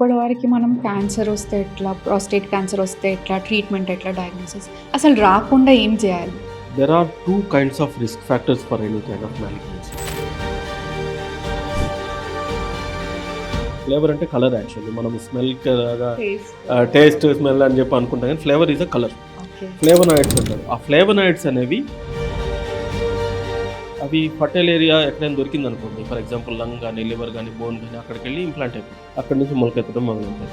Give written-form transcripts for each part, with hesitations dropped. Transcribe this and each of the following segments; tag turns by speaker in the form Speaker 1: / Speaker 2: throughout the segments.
Speaker 1: ఇప్పటివరకి మనం క్యాన్సర్ వస్తే ఎట్లా, ప్రాస్టేట్ క్యాన్సర్ వస్తే ఎట్లా, ట్రీట్మెంట్ ఎట్లా, డయాగ్నోసిస్ అసలు రాకుండా ఏం చేయాలి?
Speaker 2: There are two kinds of risk factors for any kind of malignancy. Flavour అంటే కలర్ యాక్చువల్లీ మనం స్మెల్ టేస్ట్ స్మెల్ అని చెప్పి అనుకుంటాం కానీ flavour is a colour.
Speaker 1: Okay.
Speaker 2: Flavonoids అంటారు. ఆ ఫ్లేవనాయిడ్స్ అనేవి అవి ఫర్టైల్ ఏరియా ఎక్కడైనా దొరికింది అనుకోండి, ఫర్ ఎగ్జాంపుల్ లంగ్ కానీ లివర్ కానీ బోన్ కానీ అక్కడికి వెళ్ళి ఇంప్లాంట్ అయిపోతుంది. అక్కడి నుంచి మొలకెత్తడం మొదలవుతుంది.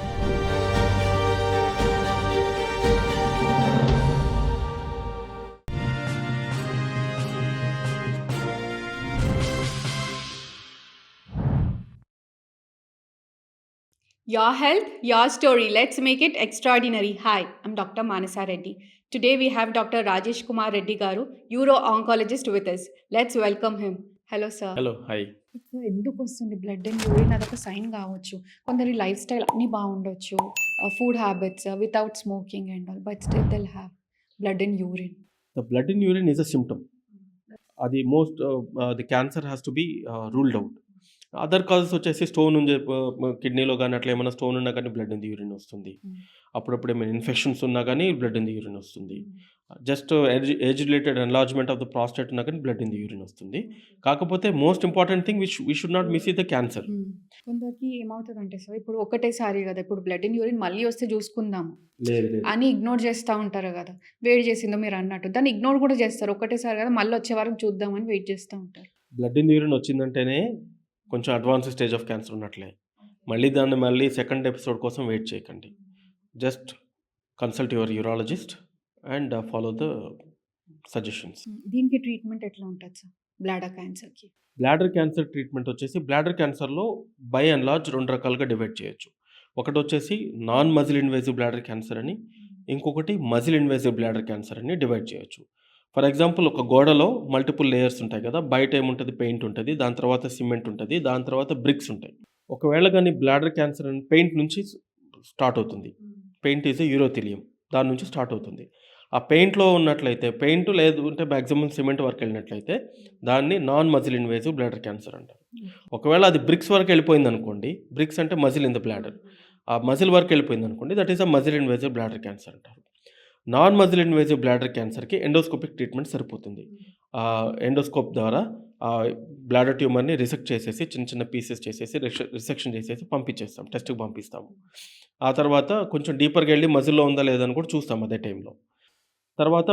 Speaker 1: Your health, your story. Let's make it extraordinary. Hi, I'm Dr. Manasa Reddy. Today we have Dr. Rajesh Kumar Reddy Garu, uro-oncologist with us. Let's welcome him. Hello, sir.
Speaker 2: Hello, hi.
Speaker 1: ఎందుకు వస్తుంది blood and urine? అదొక sign కావచ్చు. కొందరి lifestyle అన్నీ బాగుండొచ్చు, food habits without smoking and all, but still they'll have blood and urine.
Speaker 2: The blood in urine is a symptom. అది most the cancer has to be ruled out. Other causes వచ్చేసి stone ఉంది, కిడ్నీలో కానీ అట్లా ఏమైనా stone ఉన్నా కానీ blood in the urine వస్తుంది. అప్పుడప్పుడు ఏమైనా ఇన్ఫెక్షన్స్ ఉన్నా కానీ బ్లడ్ ఇన్ ది యూరిన్ వస్తుంది. Just age related enlargement of the prostate ఉన్నా కానీ బ్లడ్ ఇన్ ది యూరిన్ వస్తుంది. కాకపోతే most important thing which we should not miss is the cancer.
Speaker 1: కొందరికి ఏమవుతుందంటే సార్, ఇప్పుడు ఒకటేసారి కదా, ఇప్పుడు బ్లడ్ ఇన్ యూరిన్ మళ్ళీ వస్తే చూసుకుందాము
Speaker 2: లేదు,
Speaker 1: అని ఇగ్నోర్ చేస్తూ ఉంటారు కదా. వేడి చేసిందో మీరు అన్నట్టు దాన్ని ఇగ్నోర్ కూడా చేస్తారు. ఒకటేసారి కదా, మళ్ళీ వచ్చే వరకు చూద్దామని వెయిట్ చేస్తూ ఉంటారు.
Speaker 2: బ్లడ్ ఇన్ యూరిన్ వచ్చిందంటేనే కొంచెం అడ్వాన్స్ స్టేజ్ ఆఫ్ క్యాన్సర్ ఉన్నట్లే. మళ్ళీ సెకండ్ ఎపిసోడ్ కోసం వెయిట్ చేయకండి. Just consult your urologist and follow the suggestions.
Speaker 1: దీనికి ట్రీట్మెంట్ ఎట్లా ఉంటుంది సార్ బ్లాడర్ క్యాన్సర్కి?
Speaker 2: బ్లాడర్ క్యాన్సర్ ట్రీట్మెంట్ వచ్చేసి బ్లాడర్ క్యాన్సర్లో బై అండ్ లార్జ్ 2 రకాలుగా డివైడ్ చేయొచ్చు. ఒకటి వచ్చేసి non muscle invasive bladder cancer అని, ఇంకొకటి మజిల్ ఇన్వేజివ్ బ్లాడర్ క్యాన్సర్ అని డివైడ్ చేయొచ్చు. ఫర్ ఎగ్జాంపుల్, ఒక గోడలో మల్టిపుల్ లేయర్స్ ఉంటాయి కదా. బయట ఏముంటుంది, పెయింట్ ఉంటుంది, దాని తర్వాత సిమెంట్ ఉంటుంది, దాని తర్వాత బ్రిక్స్ ఉంటాయి. ఒకవేళ కానీ బ్లాడర్ క్యాన్సర్ అని పెయింట్ నుంచి స్టార్ట్ అవుతుంది. పెయింట్ ఈజ్ యూరోథెలియం, దాని నుంచి స్టార్ట్ అవుతుంది. ఆ పెయింట్లో ఉన్నట్లయితే, పెయింట్ లేదు అంటే మ్యాక్సిమం సిమెంట్ వరకు వెళ్ళినట్లయితే దాన్ని non muscle invasive bladder cancer అంటారు. ఒకవేళ అది బ్రిక్స్ వరకు వెళ్ళిపోయింది అనుకోండి, బ్రిక్స్ అంటే మజిల్ ఇన్ ద బ్లాడర్, ఆ మజిల్ వరకు వెళ్ళిపోయింది అనుకోండి, that is a muscle invasive bladder cancer అంటారు. నాన్ మజిల్ ఇన్వేజివ్ బ్లాడర్ క్యాన్సర్కి ఎండోస్కోపిక్ ట్రీట్మెంట్ సరిపోతుంది. ఎండోస్కోప్ ద్వారా బ్లాడర్ ట్యూమర్ని రిసెక్ట్ చేసేసి చిన్న చిన్న పీసెస్ చేసేసి రిసెక్షన్ చేసేసి పంపించేస్తాం, టెస్ట్కి పంపిస్తాము. ఆ తర్వాత కొంచెం డీపర్గా వెళ్ళి మజిల్లో ఉందా లేదని కూడా చూస్తాం అదే టైంలో. తర్వాత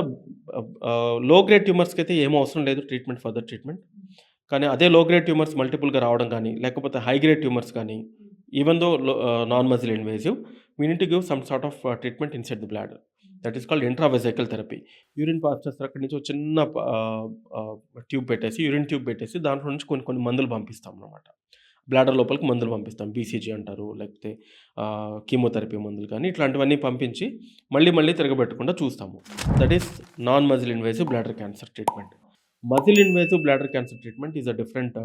Speaker 2: లో గ్రేడ్ ట్యూమర్స్కి అయితే ఏమో అవసరం లేదు ట్రీట్మెంట్, ఫర్దర్ ట్రీట్మెంట్. కానీ అదే లో గ్రేడ్ ట్యూమర్స్ మల్టిపుల్గా రావడం కానీ, లేకపోతే హై గ్రేడ్ ట్యూమర్స్ కానీ, even though non muscle invasive, we need to give some sort of treatment inside the bladder. That is called intravesical therapy. Urine pass చేస్తారు, అక్కడి నుంచి ఒక చిన్న ట్యూబ్ పెట్టేసి, యూరిన్ ట్యూబ్ పెట్టేసి దాంట్లో నుంచి కొన్ని మందులు పంపిస్తాం అన్నమాట. బ్లాడర్ లోపలికి మందులు పంపిస్తాం, బీసీజీ అంటారు, లేకపోతే కీమోథెరపీ మందులు కానీ ఇట్లాంటివన్నీ పంపించి మళ్ళీ తిరగబెట్టకుండా చూస్తాము. That is non muscle invasive bladder cancer treatment. Muscle invasive bladder cancer treatment is a different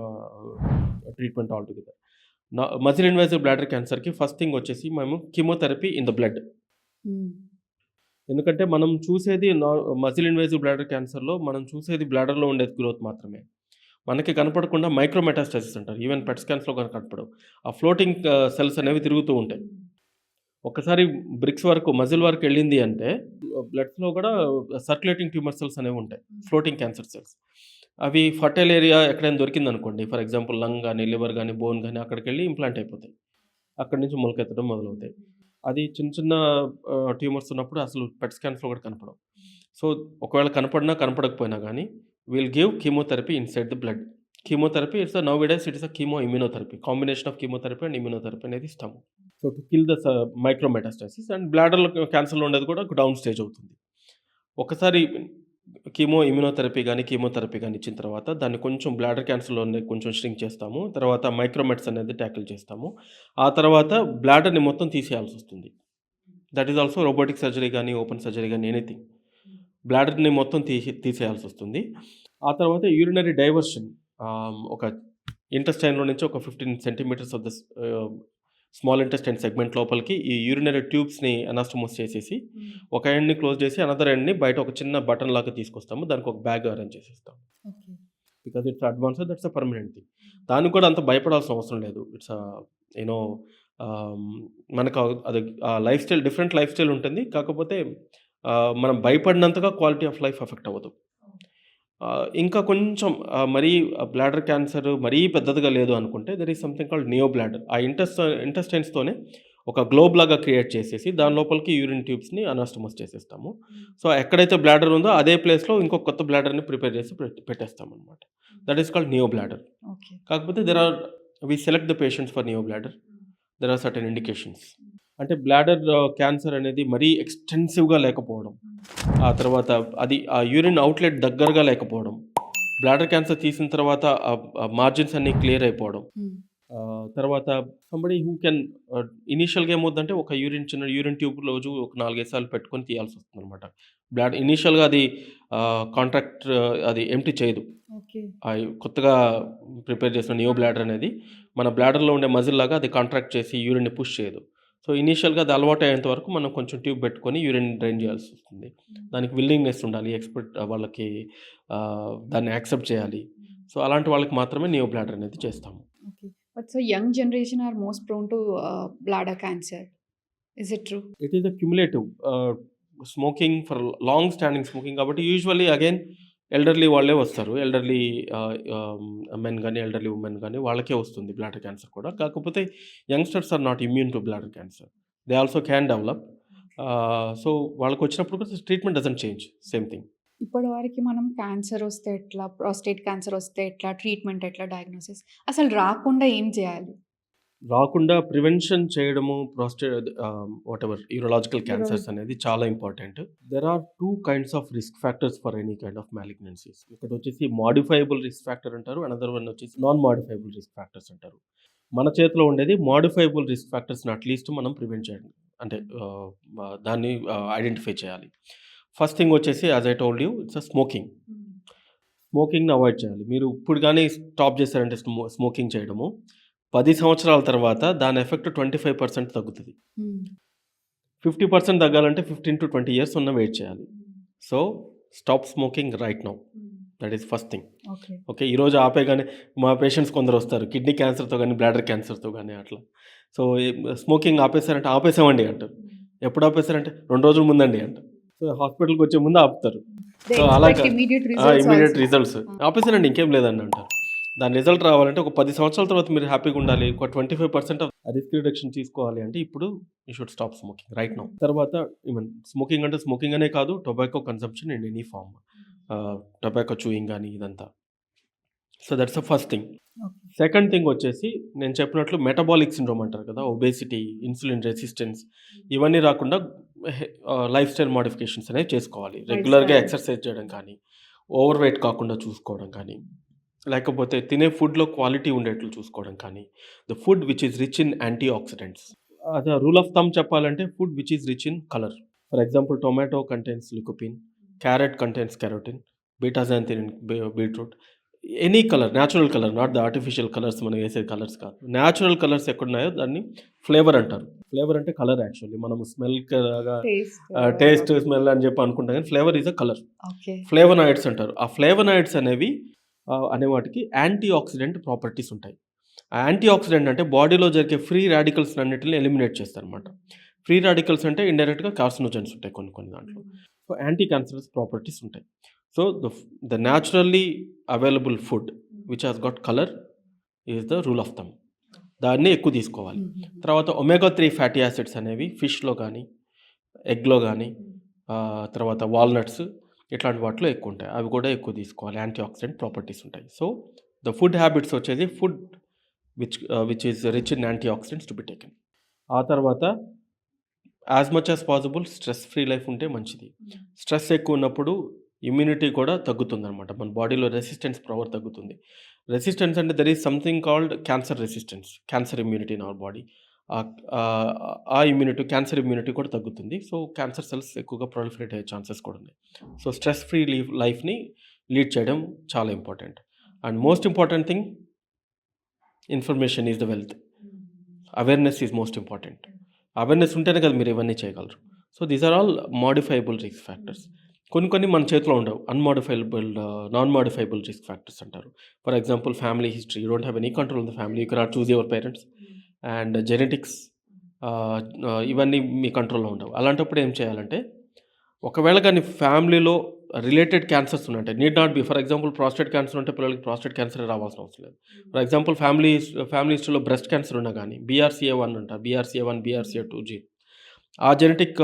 Speaker 2: treatment all together. Muscle invasive bladder క్యాన్సర్కి ఫస్ట్ థింగ్ వచ్చేసి మేము కీమోథెరపీ ఇన్ ద బ్లడ్. ఎందుకంటే మనం చూసేది మజిల్ ఇన్వేజివ్ బ్లాడర్ క్యాన్సర్లో మనం చూసేది బ్లాడర్లో ఉండే growth మాత్రమే. మనకి కనపడకుండా మైక్రోమెటాస్టాసిస్ అంటారు, ఈవెన్ పెట్ స్కాన్స్లో కనపడవు. ఆ ఫ్లోటింగ్ సెల్స్ అనేవి తిరుగుతూ ఉంటాయి. ఒకసారి బ్రిక్స్ వరకు, మజిల్ వరకు వెళ్ళింది అంటే బ్లడ్స్లో కూడా సర్క్యులేటింగ్ ట్యూమర్ సెల్స్ అనేవి ఉంటాయి, ఫ్లోటింగ్ క్యాన్సర్ సెల్స్. అవి ఫర్టైల్ ఏరియా ఎక్కడైనా దొరికింది అనుకోండి, ఫర్ ఎగ్జాంపుల్ లంగ్ కానీ లివర్ కానీ బోన్ కానీ అక్కడికి వెళ్ళి ఇంప్లాంట్ అయిపోతాయి. అక్కడి నుంచి మొలకెత్తడం మొదలవుతాయి. అది చిన్న ట్యూమర్స్ ఉన్నప్పుడు అసలు పెట్ స్కాన్స్లో కూడా కనపడవు. సో ఒకవేళ కనపడకపోయినా కానీ will give chemotherapy inside the blood. Chemotherapy it's nowadays it is a chemo immunotherapy, combination of chemotherapy and immunotherapy అనేది ఇస్తాము. So to kill the micrometastasis. And బ్లాడర్లో క్యాన్సర్లో ఉండేది కూడా డౌన్ స్టేజ్ అవుతుంది. ఒకసారి కీమోథెరపీ కానీ ఇచ్చిన తర్వాత దాన్ని కొంచెం బ్లాడర్ క్యాన్సర్లో కొంచెం ష్రింక్ చేస్తాము. తర్వాత మైక్రోమెట్స్ అనేది ట్యాకిల్ చేస్తాము. ఆ తర్వాత బ్లాడర్ని మొత్తం తీసేయాల్సి వస్తుంది. That is also robotic surgery కానీ ఓపెన్ సర్జరీ కానీ ఎనీథింగ్, బ్లాడర్ని మొత్తం తీసేయాల్సి వస్తుంది. ఆ తర్వాత యూరినరీ డైవర్షన్, ఒక ఇంటెస్టైన్లో నుంచి ఒక 15 centimetres of the small intestine segment లోపలికి ఈ యూరినరీ ట్యూబ్స్ని అనాస్టమోస్ చేసేసి ఒక ఎండ్ని క్లోజ్ చేసి అనదర్ ఎండ్ని బయట ఒక చిన్న బటన్ లాగా తీసుకొస్తాము. దానికి ఒక బ్యాగ్ అరేంజ్ చేసేస్తాం. Because it's advance, that's a permanent thing. దానికి కూడా అంత భయపడాల్సిన అవసరం లేదు. ఇట్స్ యూనో ఆహ్, మనకు అది life style different life style ఉంటుంది. కాకపోతే మనం భయపడినంతగా క్వాలిటీ ఆఫ్ లైఫ్ ఎఫెక్ట్ అవ్వదు. ఇంకా కొంచెం మరీ బ్లాడర్ క్యాన్సర్ మరీ పెద్దదిగా లేదు అనుకుంటే there is something called neo bladder. ఆ ఇంటెస్టైన్స్‌తోనే ఒక గ్లోబ్ లాగా క్రియేట్ చేసేసి దాని లోపలికి యూరిన్ ట్యూబ్స్‌ని అనాస్టమోస్ చేసేస్తాము. సో, ఎక్కడైతే బ్లాడర్ ఉందో అదే ప్లేస్‌లో ఇంకో కొత్త బ్లాడర్‌ని ప్రిపేర్ చేసి పెట్టేస్తామనమాట. That is called neo bladder.
Speaker 1: Okay.
Speaker 2: కాకపోతే we select the patients for neo bladder. There are certain indications. అంటే బ్లాడర్ క్యాన్సర్ అనేది మరీ ఎక్స్‌టెన్సివ్‌గా లేకపోవడం. ఆ తర్వాత ఆ యూరిన్ అవుట్‌లెట్ దగ్గరగా లేకపోవడం. బ్లాడర్ క్యాన్సర్ తీసిన తర్వాత మార్జిన్స్ అన్నీ క్లియర్ అయిపోవడం.
Speaker 1: హ్మ్.
Speaker 2: తర్వాత సంబడీ హూ కెన్ ఇనీషియల్‌గా ఏమవుద్దంటే ఒక చిన్న యూరిన్ ట్యూబ్ రోజు ఒక 4, 5 సార్లు పెట్టుకొని తీయాల్సొస్తుందనమాట. ఇనీషియల్‌గా అది కాంట్రాక్ట్ అది ఎంప్టీ చేయదు.
Speaker 1: ఓకే.
Speaker 2: కొత్తగా ప్రిపేర్ చేసిన నియో బ్లాడర్ అనేది మన బ్లాడర్‌లో ఉండే మజిల్ లాగా అది కాంట్రాక్ట్ చేసి యూరిన్‌ని పుష్ చేయదు. సో, ఇనీషియల్‌గా అది అలవాటయ్యేంత వరకు మనం కొంచెం ట్యూబ్ పెట్టుకొని యూరిన్ డ్రైన్ చేయాల్సొస్తుంది. దానికి విల్లింగ్‌నెస్ ఉండాలి. వాళ్ళకి దాన్ని యాక్సెప్ట్ చేయాలి. సో, అలాంటి వాళ్ళకి మాత్రమే నియో బ్లాడర్ అనేది చేస్తాము.
Speaker 1: Okay. But so young generation are most prone to bladder cancer. Is it true?
Speaker 2: It is a cumulative smoking for long standing smoking కాబట్టి యూజువల్లీ అగైన్ ఎల్డర్లీ వాళ్ళే వస్తారు. ఎల్డర్లీ మెన్ గాని, elderly women గాని వాళ్ళకే వస్తుంది bladder cancer కూడా. కాకపోతే youngsters are not immune to bladder cancer. They also can develop. So, వాళ్ళకొచ్చినప్పుడు కూడా treatment doesn't change. Same thing.
Speaker 1: ఇప్పటివరకి మనం క్యాన్సర్ వస్తే ఎట్లా? ప్రాస్టేట్ క్యాన్సర్ వస్తే ఎట్లా? ట్రీట్మెంట్ ఎట్లా? డయాగ్నోసిస్ అసలు రాకుండా ఏం చేయాలి?
Speaker 2: రాకుండా ప్రివెన్షన్ చేయడము వాటెవర్ యూరలాజికల్ క్యాన్సర్స్
Speaker 1: యూరో
Speaker 2: అనేది చాలా important. There are 2 kinds of risk factors for any kind of malignancies. ఒకటొచ్చేసి మోడిఫైయబుల్ రిస్క్ ఫ్యాక్టర్ అంటారు. అనదర్ వన్ వచ్చేసి నాన్ మోడిఫైబుల్ రిస్క్ ఫ్యాక్టర్స్ అంటారు. మన చేతిలో ఉండేది మోడిఫైబుల్ రిస్క్ ఫ్యాక్టర్స్‌ని అట్‌లీస్ట్ మనం ప్రివెంట్ చేయండి. అంటే దాన్ని ఐడెంటిఫై చేయాలి. ఫస్ట్ థింగ్ వచ్చేసి as I told you it's smoking. స్మోకింగ్‌ని అవాయిడ్ చేయాలి. మీరు ఇప్పుడు గాని స్టాప్ చేశారంటే స్మోకింగ్ చేయడము 10 సంవత్సరాల తర్వాత దాని ఎఫెక్ట్ 25% తగ్గుతది.
Speaker 1: హ్మ్.
Speaker 2: 50% తగ్గాలంటే 15-20 ఇయర్స్ వెయిట్ చేయాలి. So, stop smoking right now. That is first thing.
Speaker 1: Okay.
Speaker 2: Okay. ఈరోజు ఆపేయగానే మా పేషెంట్స్ కొందరొస్తారు. కిడ్నీ క్యాన్సర్‌తో గాని, బ్లాడర్ క్యాన్సర్‌తో గాని అట్లా. సో, స్మోకింగ్ ఆపేసారంటే ఆపేసామండి అంటారు. ఎప్పుడు ఆపేసారంటే 2 రోజుల ముందండి అంటారు. సో, హాస్పిటల్‌కొచ్చే ముందు ఆపుతారు.
Speaker 1: దే
Speaker 2: సో,
Speaker 1: ఎక్స్‌పెక్ట్
Speaker 2: అలాగా
Speaker 1: immediate results
Speaker 2: immediate
Speaker 1: also.
Speaker 2: Results. ఆపేసానండి ఇంకేం లేదండి అంటారు. దాని రిజల్ట్ రావాలంటే ఒక 10 సంవత్సరాల తర్వాత మీరు హ్యాపీగా ఉండాలి. ఒక 25% ఆఫ్ రిస్క్ రిడక్షన్ తీసుకోవాలి అంటే ఇప్పుడు you should stop smoking right now. తర్వాత ఈవెన్ స్మోకింగ్ అంటే స్మోకింగ్ అనే కాదు tobacco consumption in any form. Tobacco chewing గాని ఇదంతా. So, that's the first thing.
Speaker 1: Okay.
Speaker 2: Second thing వచ్చేసి నేను చెప్పినట్లు మెటబాలిక్ సిండ్రోమ్ అంటారు కదా! ఒబేసిటీ, ఇన్సులిన్ రెసిస్టెన్స్ ఇవన్నీ రాకుండా లైఫ్ స్టైల్ మోడిఫికేషన్స్ అనేవి చేసుకోవాలి.
Speaker 1: లైఫ్
Speaker 2: రెగ్యులర్‌గా
Speaker 1: స్టైల్.
Speaker 2: ఎక్సర్సైజ్ చేయడం కానీ, ఓవర్ వెయిట్ కాకుండా చూసుకోవడం కానీ, లేకపోతే తినే ఫుడ్‌లో క్వాలిటీ ఉండేట్లు చూసుకోవడం కానీ, the food which is rich in antioxidants. అదే రూల్ ఆఫ్ థంబ్ చెప్పాలంటే food which is rich in colour. For example tomato contains lycopene, carrot contains carotene, betaxanthin in beetroot. Any colour, natural colour not the artificial colours మనం ఏసే colours కాదు. Natural colours ఎక్కడున్నాయో దాన్ని flavour అంటారు. Flavour అంటే colour actually. మనం స్మెల్‌లాగా
Speaker 1: taste.
Speaker 2: Taste, smell అని చెప్పి అనుకుంటాం గానీ flavour is a colour.
Speaker 1: Okay.
Speaker 2: Flavonoids అంటారు. ఆ ఫ్లేవనాయిడ్స్ అనేవి అనే వాటికి యాంటీ ఆక్సిడెంట్ ప్రాపర్టీస్ ఉంటాయి. ఆ యాంటీ ఆక్సిడెంట్ అంటే బాడీలో జరిగే ఫ్రీ రాడికల్స్ అన్నిటిని ఎలిమినేట్ చేస్తారనమాట. ఫ్రీ రాడికల్స్ అంటే ఇండైరెక్ట్‌గా కార్సినోజెన్స్ ఉంటాయి కొన్ని దాంట్లో. సో, యాంటీ క్యాన్సరస్ ప్రాపర్టీస్ ఉంటాయి. So, the naturally available food which has got colour is the rule of thumb. దాన్ని ఎక్కువ తీసుకోవాలి. తర్వాత ఒమేగా 3 ఫ్యాటీ యాసిడ్స్ అనేవి ఫిష్‌లో గానీ, ఎగ్‌లో గానీ, తర్వాత వాల్‌నట్స్ ఇట్లాంటి వాటిలో ఎక్కువుంటాయి. అవి కూడా ఎక్కువ తీసుకోవాలి. యాంటీ ఆక్సిడెంట్ ప్రాపర్టీస్ ఉంటాయి. సో, ద ఫుడ్ హ్యాబిట్స్ వచ్చేసి food which is rich in antioxidants to be taken. ఆ తర్వాత as much as possible stress free life ఉంటే మంచిది. స్ట్రెస్ ఎక్కువ ఉన్నప్పుడు ఇమ్యూనిటీ కూడా తగ్గుతుందనమాట. మన బాడీలో రెసిస్టెన్స్ పవర్ తగ్గుతుంది. రెసిస్టెన్స్ అంటే there is something called cancer resistance. Cancer immunity in our body. ఆ ఇమ్యూనిటీ క్యాన్సర్ ఇమ్యూనిటీ కూడా తగ్గుతుంది. సో, క్యాన్సర్ సెల్స్ ఎక్కువగా ప్రొలిఫరేట్ అయ్యే ఛాన్సెస్ కూడా ఉన్నాయి. సో, స్ట్రెస్ ఫ్రీ లైఫ్‌ని లీడ్ చేయడం చాలా important. And most important thing information is the wealth. Awareness is most important. Awareness ఉంటేనే కదా మీరు ఇవన్నీ చేయగలరు. So, these are all modifiable risk factors. కొన్ని మన చేతిలో ఉండవు. నాన్ మోడిఫైబుల్ రిస్క్ ఫ్యాక్టర్స్ అంటారు. For example family history. You don't have any control on the family. You cannot choose your parents. And genetics ఇవన్నీ మీ కంట్రోల్‌లో ఉండవు. అలాంటప్పుడు ఏం చేయాలంటే, ఒకవేళ గాని ఫ్యామిలీలో రిలేటెడ్ క్యాన్సర్స్ ఉన్నంటే need not be for example prostate cancer ఉంటే పిల్లలకి ప్రాస్టేట్ క్యాన్సరే రావాల్సిన అవసరం లేదు. ఫర్ ఎగ్జాంపుల్ ఫ్యామిలీ హిస్టరీలో బ్రెస్ట్ క్యాన్సర్ ఉన్నా గానీ BRCA1 అంట. BRCA1, BRCA2 gene. ఆ జెనెటిక్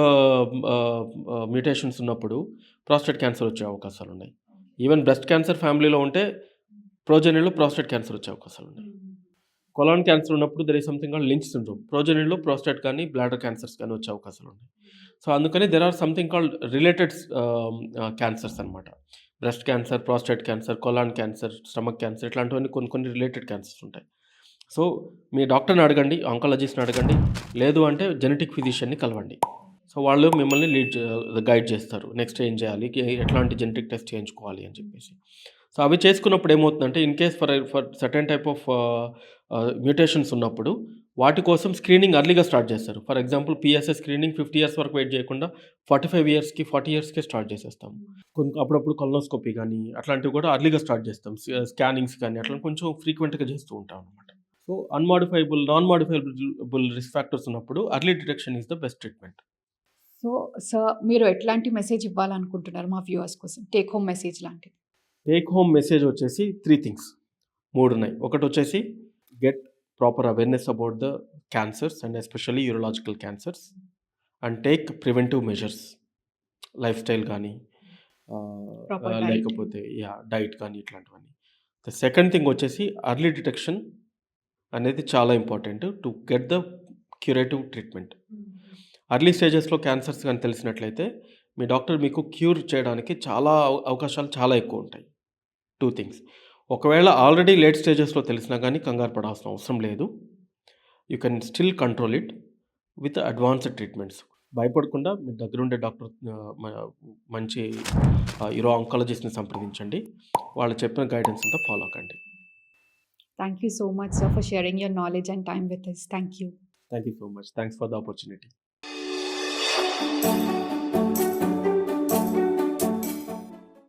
Speaker 2: మ్యుటేషన్స్ ఉన్నప్పుడు ప్రాస్టేట్ క్యాన్సర్ వచ్చే అవకాశాలున్నాయి. ఈవెన్ బ్రెస్ట్ క్యాన్సర్ ఫ్యామిలీలో ఉంటే ప్రోజెనిలో ప్రాస్టేట్ క్యాన్సర్ వచ్చే అవకాశాలున్నాయి. కొలాన్ క్యాన్సర్ ఉన్నప్పుడు there is something called Lynch syndrome. ప్రోజెనిలో ప్రాస్టేట్ కానీ, బ్లాడర్ క్యాన్సర్స్ కానీ వచ్చే అవకాశాలున్నాయి. సో, అందుకని there are something called related cancers అనమాట. Breast cancer, prostate cancer, colon cancer, stomach cancer ఇట్లాంటివన్నీ కొన్ని రిలేటెడ్ క్యాన్సర్స్ ఉంటాయి. సో, మీ డాక్టర్‌ని అడగండి, ఆంకాలజిస్ట్‌ని అడగండి. లేదు అంటే జెనెటిక్ ఫిజిషియన్‌ని కలవండి. సో, వాళ్ళు మిమ్మల్ని గైడ్ చేస్తారు. నెక్స్ట్ ఏం చేయాలి? ఎట్లాంటి జెనెటిక్ టెస్ట్ చేయించుకోవాలి అని చెప్పేసి. సో, అవి చేసుకున్నప్పుడు ఏమవుతుందంటే in case for certain type of mutations ఉన్నప్పుడు వాటి కోసం స్క్రీనింగ్ ఎర్లీగా స్టార్ట్ చేస్తారు. For example PSA screening 50 years వరకు వెయిట్ చేయకుండా 45 ఇయర్స్‌కి, 40 ఇయర్స్‌కే స్టార్ట్ చేసేస్తాం. అప్పుడప్పుడు కొలనోస్కోపీ గానీ అట్లాంటివి కూడా ఎర్లీగా స్టార్ట్ చేస్తాం. స్కానింగ్స్ కానీ అట్లా కొంచెం ఫ్రీక్వెంట్‌గా చేస్తూ ఉంటాం అనమాట. So, non modifiable risk factors ఉన్నప్పుడు early detection is the best treatment.
Speaker 1: So, sir మీరు ఎట్లాంటి మెసేజ్ ఇవ్వాలనుకుంటున్నారు మా వ్యూవర్స్ కోసం? టేక్ హోమ్ మెసేజ్ లాంటిది.
Speaker 2: టేక్ హోమ్ మెసేజ్ వచ్చేసి 3 థింగ్స్. 3 ఉన్నాయి. ఒకటొచ్చేసి get proper awareness about the cancers and especially urological cancers and take preventive measures. Lifestyle గానీ
Speaker 1: ప్రాపర్ డైట్.
Speaker 2: లేకపోతే డైట్ కానీ ఇట్లాంటివన్నీ. ద సెకండ్ థింగ్ వచ్చేసి ఎర్లీ డిటెక్షన్ అనేది చాలా important to get the curative treatment. Early స్టేజెస్‌లో cancers గాని తెలిసినట్లయితే మీ డాక్టర్ మీకు క్యూర్ చేయడానికి అవకాశాలు చాలా ఎక్కువుంటాయి. 2 థింగ్స్. ఒకవేళ ఆల్రెడీ లేట్ స్టేజెస్‌లో తెలిసినా గానీ కంగారు పడాల్సిన అవసరం లేదు. You can still control it with advanced treatments. భయపడకుండా మీ దగ్గరుండే డాక్టర్ మంచి యూరో ఆంకాలజిస్ట్‌ని సంప్రదించండి. వాళ్ళు చెప్పిన గైడెన్స్ అంతా ఫాలో కండి.
Speaker 1: Thank you so much, sir, for sharing your knowledge and time with us. Thank you.
Speaker 2: Thank you so much. Thanks for the opportunity.